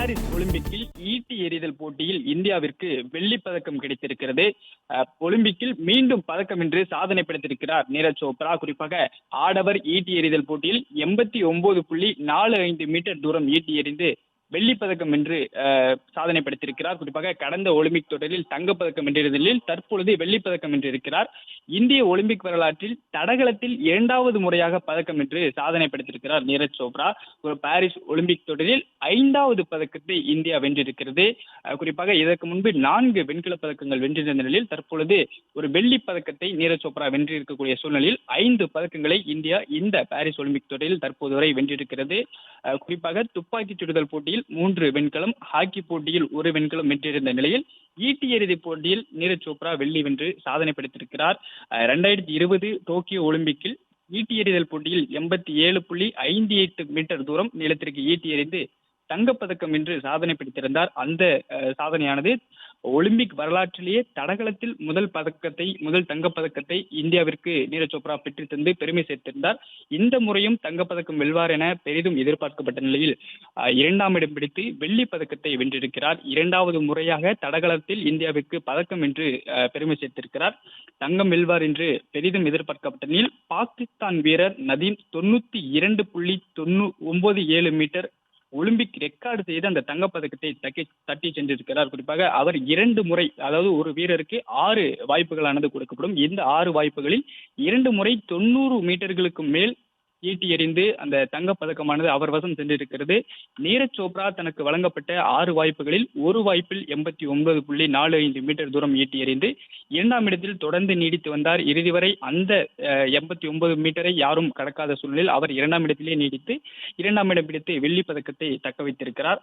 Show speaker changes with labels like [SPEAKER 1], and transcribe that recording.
[SPEAKER 1] Paris ஒலிம்பிக்கில் ஈட்டி எறிதல் போட்டியில் இந்தியாவிற்கு வெள்ளிப் பதக்கம் கிடைத்திருக்கிறது. ஒலிம்பிக்கில் மீண்டும் பதக்கம் வென்று சாதனை படைத்திருக்கிறார் நீரஜ் சோப்ரா. குறிப்பாக ஆடவர் ஈட்டி எறிதல் போட்டியில் 89.45 மீட்டர் தூரம் ஈட்டி எறிந்து வெள்ளிப் பதக்கம் வென்று சாதனை படைத்திருக்கிறார். குறிப்பாக கடந்த ஒலிம்பிக் தொடரில் தங்கப்பதக்கம் வென்றிருந்த நிலையில் தற்பொழுது வெள்ளிப் பதக்கம் வென்றிருக்கிறார். இந்திய ஒலிம்பிக் வரலாற்றில் தடகளத்தில் 2வது முறையாக பதக்கம் வென்று சாதனை படைத்திருக்கிறார் நீரஜ் சோப்ரா. பாரிஸ் ஒலிம்பிக் தொடரில் 5வது பதக்கத்தை இந்தியா வென்றிருக்கிறது. குறிப்பாக இதற்கு முன்பு 4 வெண்கலப் பதக்கங்கள் வென்றிருந்த நிலையில் தற்பொழுது ஒரு வெள்ளிப் பதக்கத்தை நீரஜ் சோப்ரா வென்றிருக்கக்கூடிய சூழ்நிலையில் 5 பதக்கங்களை இந்தியா இந்த பாரிஸ் ஒலிம்பிக் தொடரில் தற்போது வரை வென்றிருக்கிறது. குறிப்பாக துப்பாக்கிச் சுடுதல் போட்டியில் 3 வெண்கலம், ஹாக்கி போட்டியில் 1 வெண்கலம் வென்றிருந்த நிலையில் ஈட்டி எறிதல் போட்டியில் நீரஜ் சோப்ரா வெள்ளி வென்று சாதனை படைத்திருக்கிறார். 2020 டோக்கியோ ஒலிம்பிக்கில் ஈட்டி எறிதல் போட்டியில் 87.58 மீட்டர் தூரம் நீளத்திற்கு ஈட்டி எறிந்து தங்கப்பதக்கம் வென்று சாதனை படைத்திருந்தார். அந்த சாதனையானது ஒலிம்பிக் வரலாற்றிலேயே தடகளத்தில் முதல் தங்கப்பதக்கத்தை இந்தியாவிற்கு நீரஜ் சோப்ரா பெற்று தந்து பெருமை சேர்த்திருந்தார். இந்த முறையும் தங்கப்பதக்கம் வெல்வார் என பெரிதும் எதிர்பார்க்கப்பட்ட நிலையில் 2ஆம் இடம் பிடித்து வெள்ளி பதக்கத்தை வென்றிருக்கிறார். 2வது முறையாக தடகளத்தில் இந்தியாவிற்கு பதக்கம் வென்று பெருமை சேர்த்திருக்கிறார். தங்கம் வெல்வார் என்று பெரிதும் எதிர்பார்க்கப்பட்ட நிலையில் பாகிஸ்தான் வீரர் நதீம் 92.97 மீட்டர் ஒலிம்பிக் ரெக்கார்டு செய்து அந்த தங்கப்பதக்கத்தை தட்டி சென்றிருக்கிறார். குறிப்பாக அவர் 2 முறை, அதாவது ஒரு வீரருக்கு 6 வாய்ப்புகளானது கொடுக்கப்படும். இந்த 6 வாய்ப்புகளில் 2 முறை 90 மீட்டர்களுக்கு மேல் ஈட்டி எறிந்து அந்த தங்கப்பதக்கமானது அவர் வசம் சென்றிருக்கிறது. நீரஜ் சோப்ரா தனக்கு வழங்கப்பட்ட 6 வாய்ப்புகளில் ஒரு வாய்ப்பில் 89.45 மீட்டர் தூரம் ஈட்டி எறிந்து 2ஆம் இடத்தில் தொடர்ந்து நீடித்து வந்தார். இறுதி வரை அந்த 89 மீட்டரை யாரும் கடக்காத சூழ்நிலையில் அவர் 2ஆம் இடத்திலே நீடித்து 2ஆம் இடம் பிடித்து வெள்ளி பதக்கத்தை தக்க வைத்திருக்கிறார்.